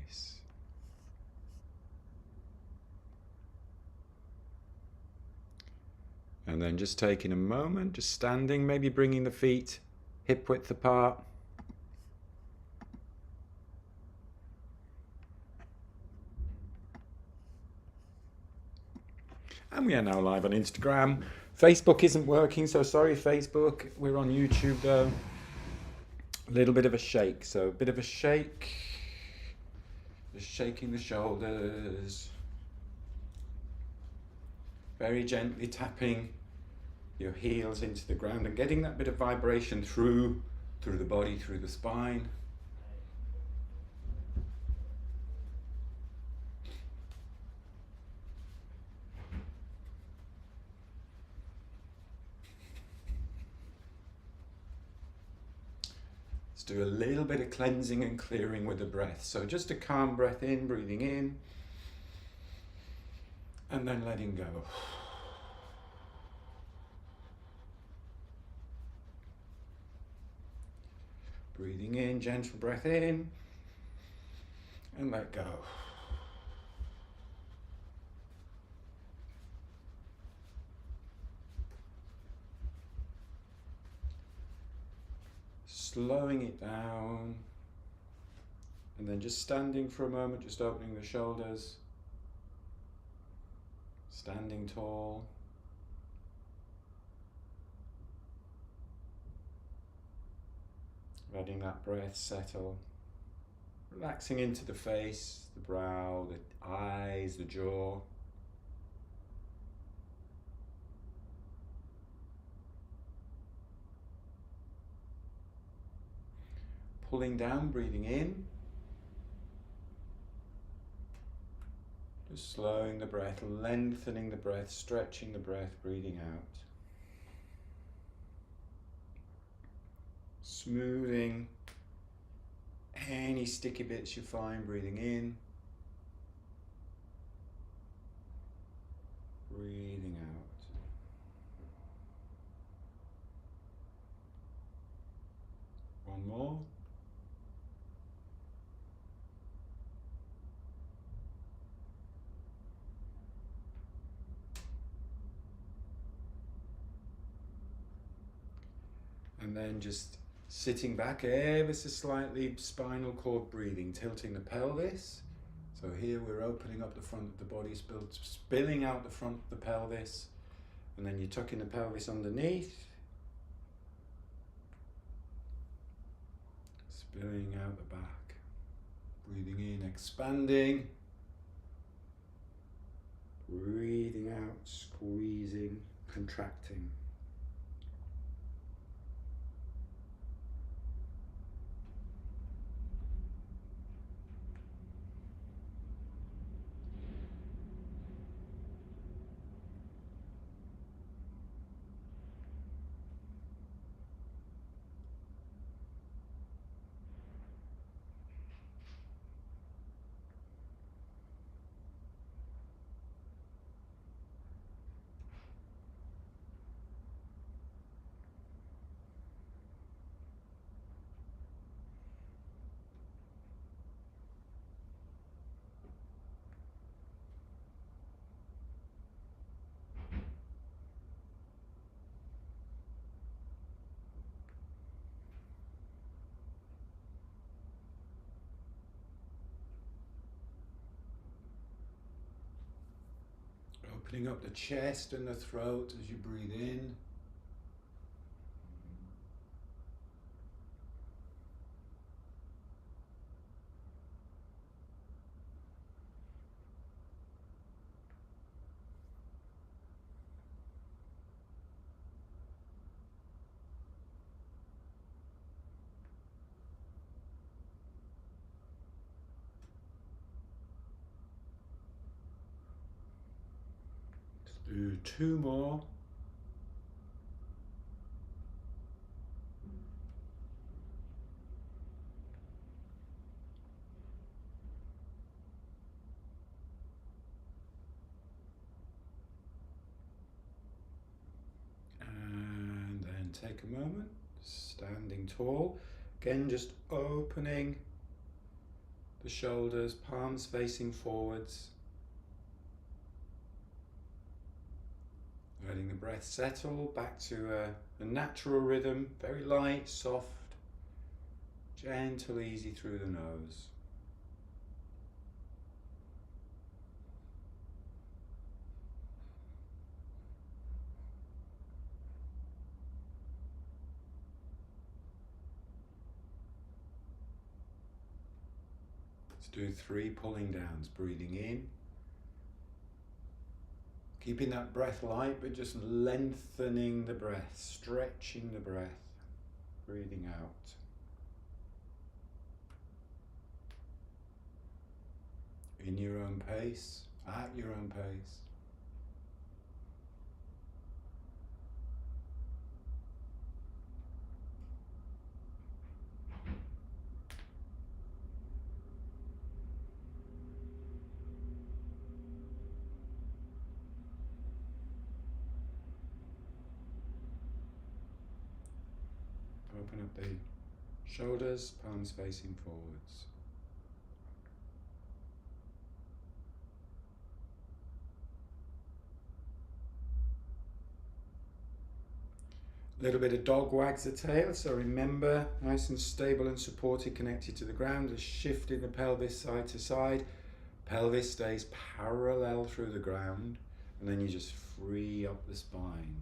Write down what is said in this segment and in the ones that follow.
face. And then just taking a moment, just standing, maybe bringing the feet hip width apart. And we are now live on Instagram. Facebook isn't working, so sorry Facebook. We're on YouTube though. A little bit of a shake, so a bit of a shake. Just shaking the shoulders. Very gently tapping your heels into the ground and getting that bit of vibration through the body, through the spine. Let's do a little bit of cleansing and clearing with the breath. So just a calm breath in, breathing in, and then letting go. Breathing in, gentle breath in, and let go. Slowing it down, and then just standing for a moment, just opening the shoulders, standing tall. Letting that breath settle, relaxing into the face, the brow, the eyes, the jaw. Pulling down, breathing in. Just slowing the breath, lengthening the breath, stretching the breath, breathing out. Smoothing any sticky bits you find, breathing in, breathing out. One more. And then just sitting back ever so slightly, spinal cord breathing, tilting the pelvis. So here we're opening up the front of the body, spilling out the front of the pelvis, and then you're tucking the pelvis underneath, spilling out the back. Breathing in, expanding, breathing out, squeezing, contracting. Opening up the chest and the throat as you breathe in. Do two more. And then take a moment, standing tall. Again, just opening the shoulders, palms facing forwards. Letting the breath settle back to a natural rhythm, very light, soft, gentle, easy through the nose. Let's do 3 pulling downs, breathing in. Keeping that breath light, but just lengthening the breath, stretching the breath, breathing out. In your own pace, at your own pace. Open up the shoulders, palms facing forwards. A little bit of dog wags the tail, so remember, nice and stable and supported, connected to the ground, just shifting the pelvis side to side. Pelvis stays parallel through the ground, and then you just free up the spine.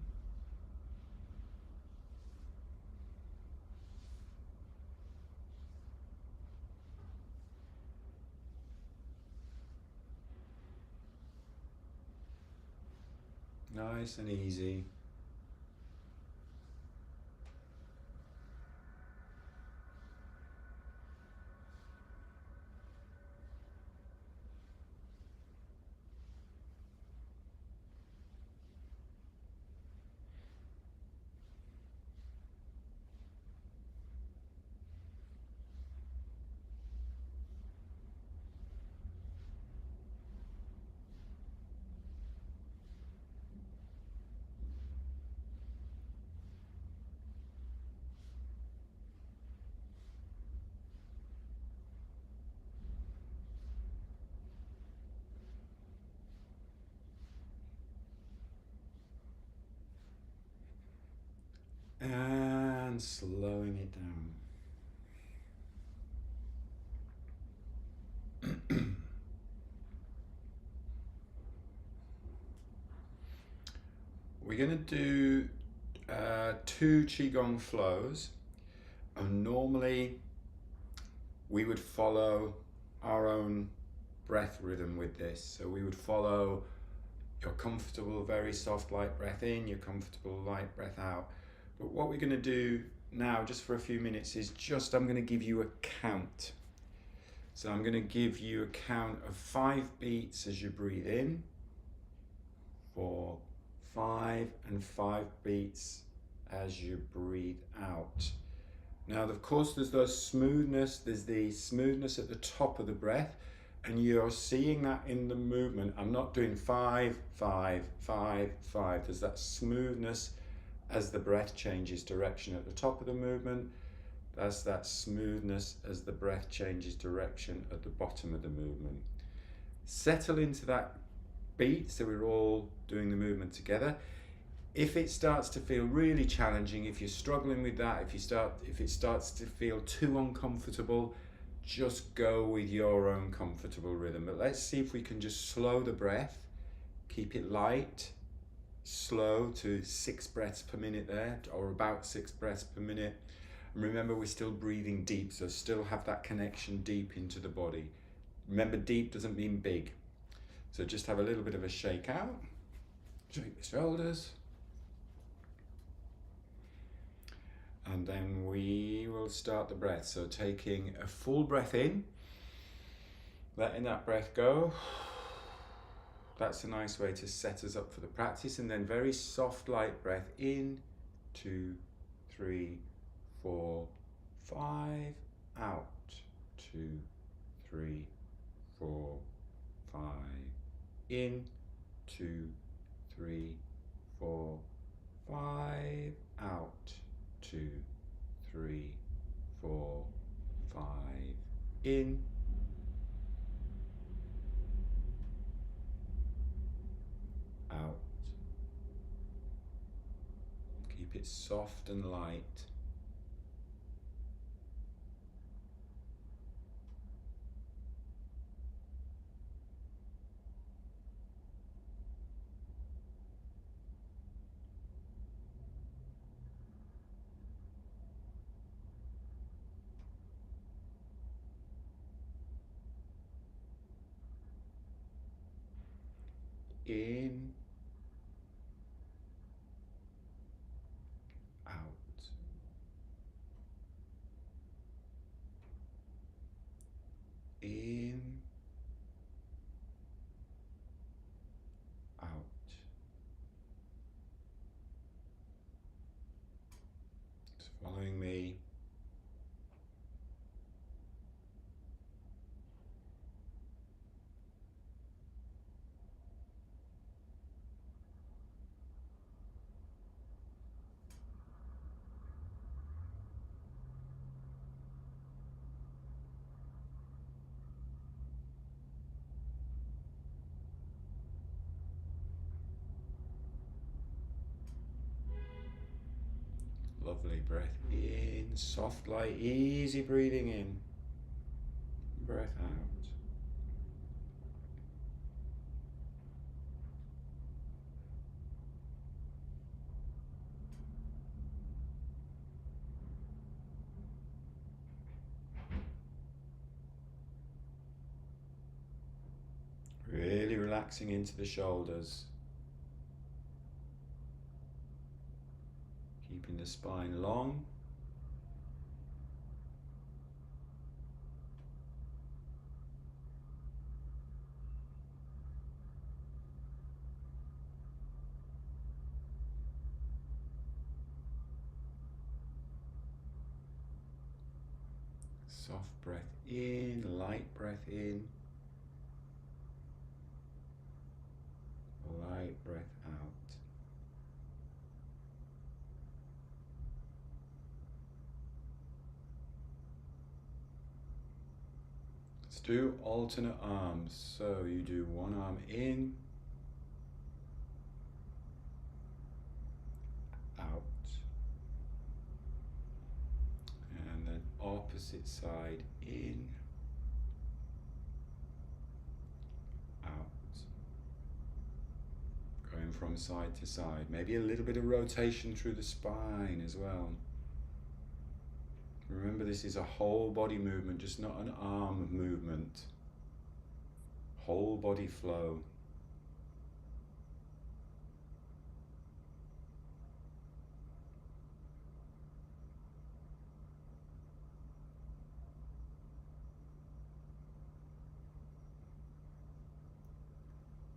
Nice and easy. And slowing it down. We're going to do 2 Qigong flows, and normally we would follow our own breath rhythm with this. So we would follow your comfortable, very soft, light breath in, your comfortable, light breath out. But what we're going to do now, just for a few minutes, is I'm going to give you a count. So I'm going to give you a count of 5 beats as you breathe in, 4, 5, and 5 beats as you breathe out. Now, of course, there's the smoothness at the top of the breath, and you're seeing that in the movement. I'm not doing 5, 5, 5, 5. There's that smoothness as the breath changes direction at the top of the movement. That's that smoothness as the breath changes direction at the bottom of the movement. Settle into that beat so we're all doing the movement together. If it starts to feel really challenging, if you're struggling with that, if it starts to feel too uncomfortable, just go with your own comfortable rhythm. But let's see if we can just slow the breath, keep it light, slow to 6 breaths per minute there, or about 6 breaths per minute. And remember, we're still breathing deep, so still have that connection deep into the body. Remember, deep doesn't mean big. So just have a little bit of a shake out, shake the shoulders. And then we will start the breath. So taking a full breath in, letting that breath go. That's a nice way to set us up for the practice. And then very soft, light breath in, 2, 3, 4, 5, out, 2, 3, 4, 5, in, 2, 3, 4, 5, out, 2, 3, 4, 5, in, it soft and light. In, out. In, out. Just following me. Lovely breath in, soft, light, easy breathing in. Breath out. Really relaxing into the shoulders. Keeping the spine long. Soft breath in, light breath in. Light breath out. Let's do alternate arms. So you do one arm in, out, and then opposite side in, out. Going from side to side. Maybe a little bit of rotation through the spine as well. Remember, this is a whole body movement, just not an arm movement. Whole body flow.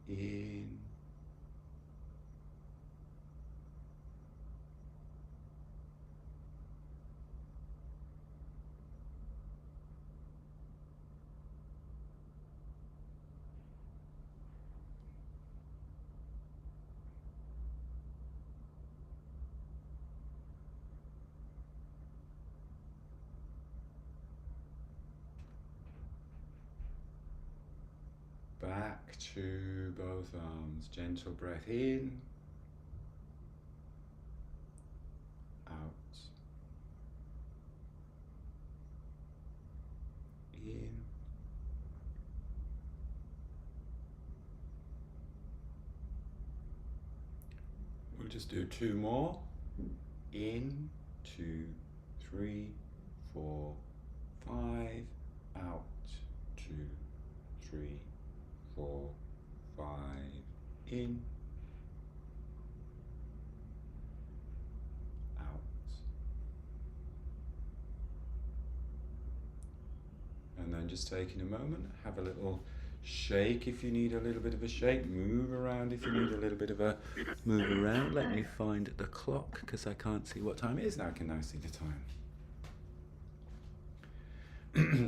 In, back to both arms. Gentle breath in, out, in, we'll just do two more. In, 2, 3, 4, 5, out, 2, 3, 4, 5, in, out. And then just taking a moment, have a little shake if you need a little bit of a shake, move around if you need a little bit of a move around. Let me find the clock because I can't see what time it is now. I can now see the time.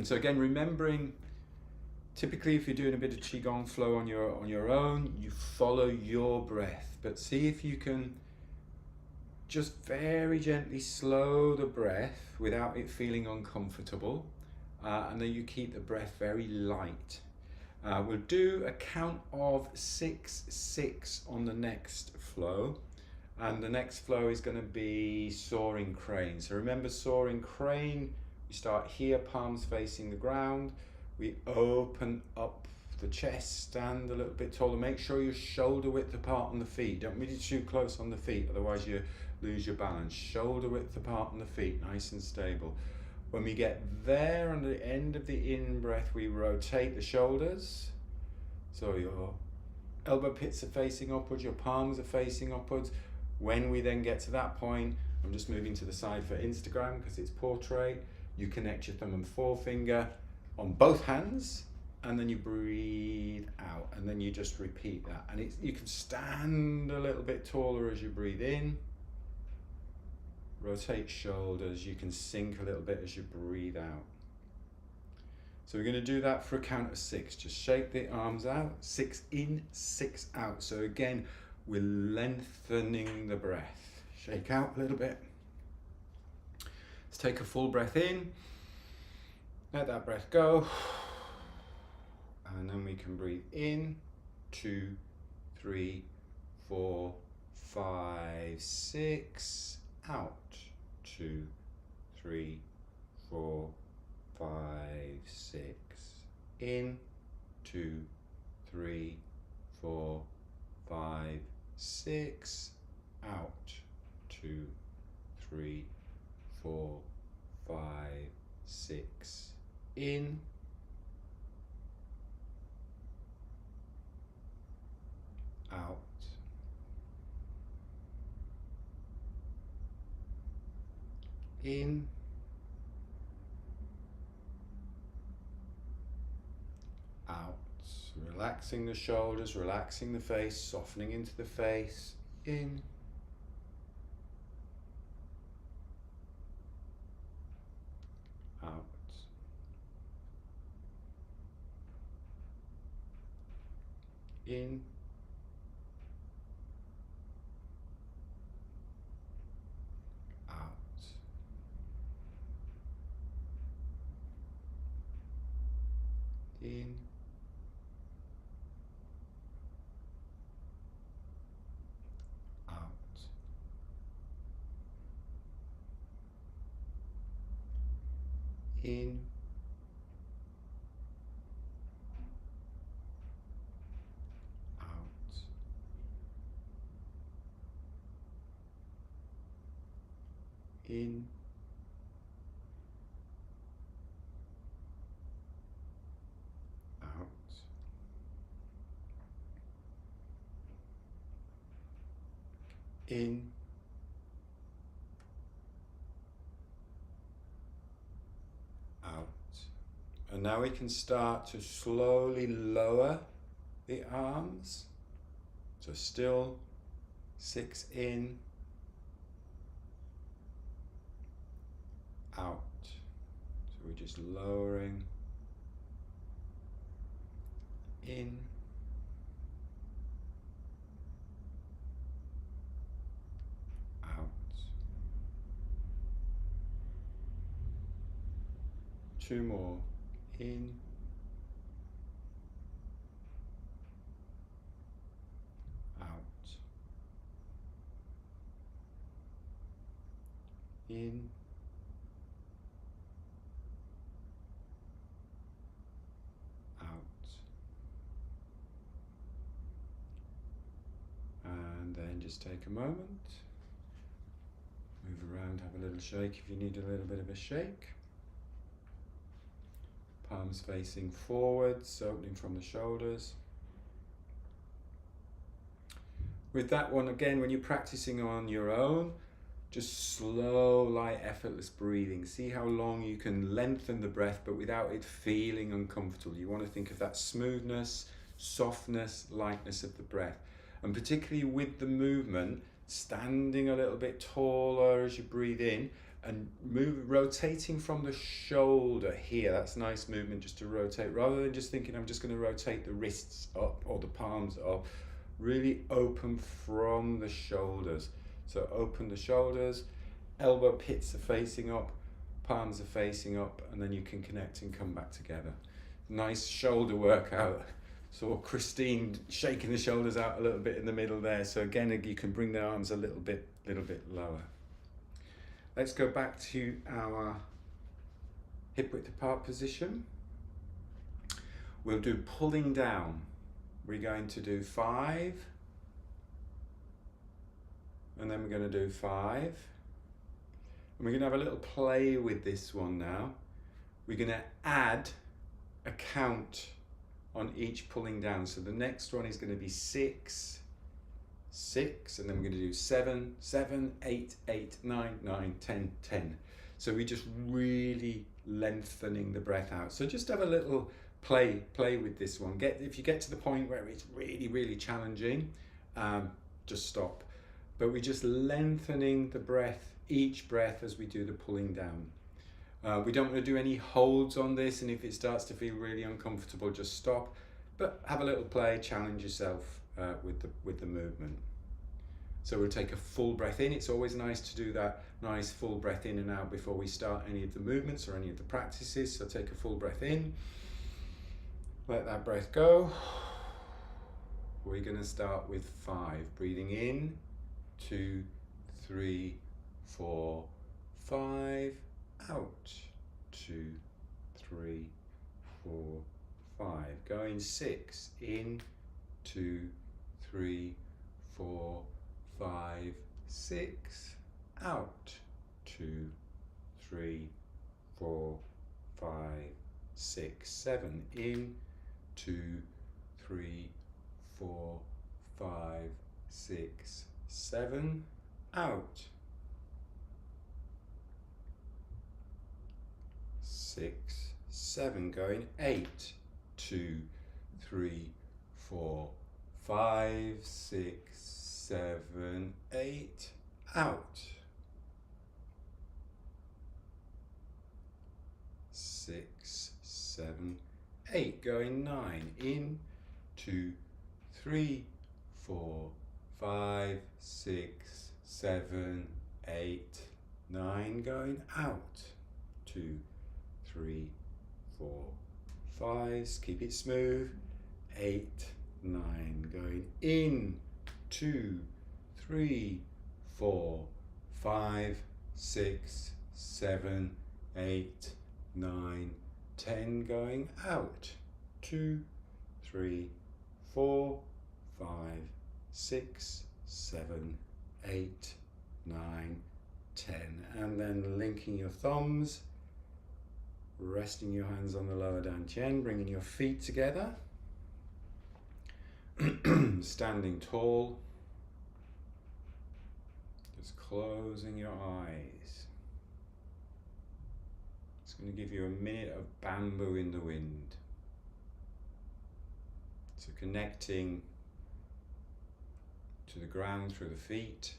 So again, remembering, typically if you're doing a bit of Qigong flow on your own, you follow your breath, but see if you can just very gently slow the breath without it feeling uncomfortable, and then you keep the breath very light. We'll do a count of 6, 6 on the next flow, And the next flow is going to be soaring crane. So remember, soaring crane, we start here, palms facing the ground. We open up the chest, stand a little bit taller. Make sure you're shoulder width apart on the feet. Don't be too close on the feet, otherwise you lose your balance. Shoulder width apart on the feet, nice and stable. When we get there on the end of the in-breath, we rotate the shoulders. So your elbow pits are facing upwards, your palms are facing upwards. When we then get to that point, I'm just moving to the side for Instagram because it's portrait. You connect your thumb and forefinger on both hands, and then you breathe out, and then you just repeat that. And you can stand a little bit taller as you breathe in. Rotate shoulders, you can sink a little bit as you breathe out. So we're going to do that for a count of 6. Just shake the arms out, 6 in, 6 out. So again, we're lengthening the breath. Shake out a little bit. Let's take a full breath in. Let that breath go. And then we can breathe in, 2, 3, 4, 5, 6, out, 2, 3, 4, 5, 6, in, 2, 3, 4, 5, 6, out, 2, 3, 4, 5, 6, in, out, in, out. Relaxing the shoulders, relaxing the face, softening into the face, in, out, in, out, in, out, in, out, in, out, in, out. And now we can start to slowly lower the arms. So still 6 in, out. So we're just lowering, in, out. 2 more, in, out, in, out. And then just take a moment, move around, have a little shake if you need a little bit of a shake. Palms facing forwards, opening from the shoulders. With that one, again, when you're practicing on your own, just slow, light, effortless breathing. See how long you can lengthen the breath, but without it feeling uncomfortable. You want to think of that smoothness, softness, lightness of the breath. And particularly with the movement, standing a little bit taller as you breathe in, and rotating from the shoulder here. That's nice movement just to rotate, rather than just thinking I'm just going to rotate the wrists up or the palms up. Really open from the shoulders. So open the shoulders, elbow pits are facing up, palms are facing up, and then you can connect and come back together. Nice shoulder workout Saw Christine shaking the shoulders out a little bit in the middle there. So again, you can bring the arms a little bit lower. Let's go back to our hip width apart position. We'll do pulling down. We're going to do 5, and then we're going to do 5. And we're going to have a little play with this one now. We're going to add a count on each pulling down. So the next one is going to be 6, 6, and then we're going to do 7, 7, 8, 8, 9, 9, 10, 10. So we're just really lengthening the breath out. So just have a little play with this one. If you get to the point where it's really challenging, just stop. But we're just lengthening the breath, each breath, as we do the pulling down. We don't want to do any holds on this, and if it starts to feel really uncomfortable, just stop. But have a little play, challenge yourself with the movement. So we'll take a full breath in. It's always nice to do that nice full breath in and out before we start any of the movements or any of the practices. So take a full breath in. Let that breath go. We're going to start with 5. Breathing in, 2, 3, 4, 5. Out, 2, 3, 4, 5. Going 6. In, 2, 3, 4, 5, 6. Out, 2, 3, 4, 5, 6, 7. In, 2, 3, 4, 5, 6, 7. Out. 6, 7. Going 8, 2, 3, 4, 5, 6, 7, 8. Out. 6, 7, 8. Going 9. In, 2, 3, 4, 5, 6, 7, 8, 9. Going out. 2, 3, 4, 5. Keep it smooth. 8, 9. Going in. 2, 3, 4, 5, 6, 7, 8, 9, 10. Going out. 2, 3, 4, 5, 6, 7, 8, 9, 10. And then linking your thumbs. Resting your hands on the lower dantian, bringing your feet together, standing tall, just closing your eyes. It's going to give you a minute of bamboo in the wind. So connecting to the ground through the feet,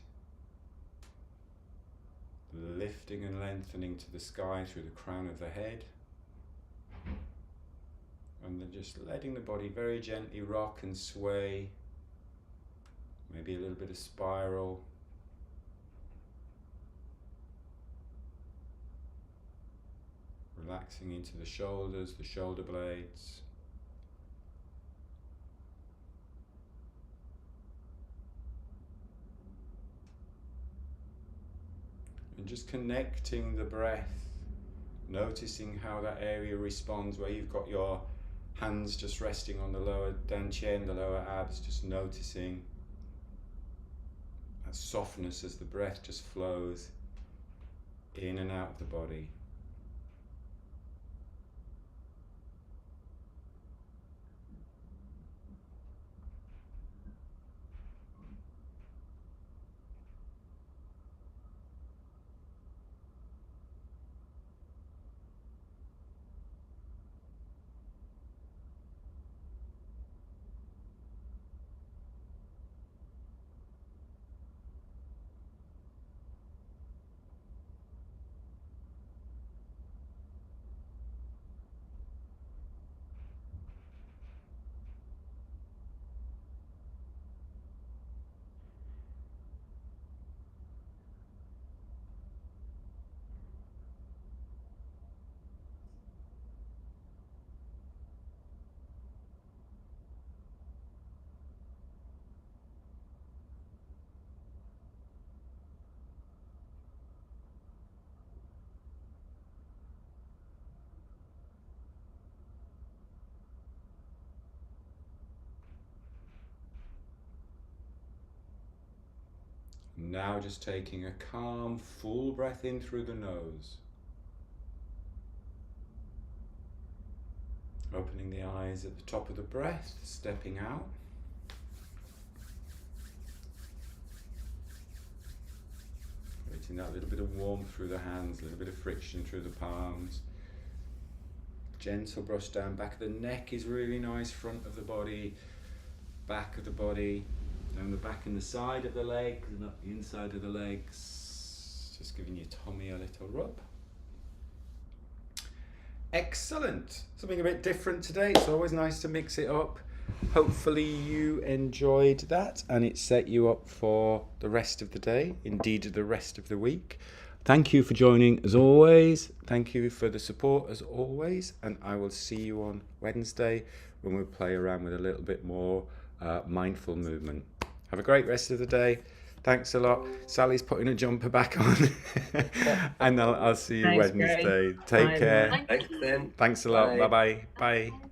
lifting and lengthening to the sky through the crown of the head, and then just letting the body very gently rock and sway, maybe a little bit of spiral. Relaxing into the shoulders, the shoulder blades. And just connecting the breath, noticing how that area responds, where you've got your hands just resting on the lower dantian, the lower abs, just noticing that softness as the breath just flows in and out of the body. now just taking a calm, full breath in through the nose. Opening the eyes at the top of the breath, stepping out. Creating that little bit of warmth through the hands, a little bit of friction through the palms. Gentle brush down, back of the neck is really nice, front of the body, back of the body, down the back and the side of the legs and up the inside of the legs. Just giving your tummy a little rub. Excellent. Something a bit different today. It's always nice to mix it up. Hopefully you enjoyed that and it set you up for the rest of the day, indeed the rest of the week. Thank you for joining as always. Thank you for the support as always. And I will see you on Wednesday when we play around with a little bit more mindful movement. Have a great rest of the day. Thanks a lot. Sally's putting a jumper back on. And I'll see you Wednesday. Take care. Thanks, then. Thanks a lot. Bye. Bye-bye. Bye.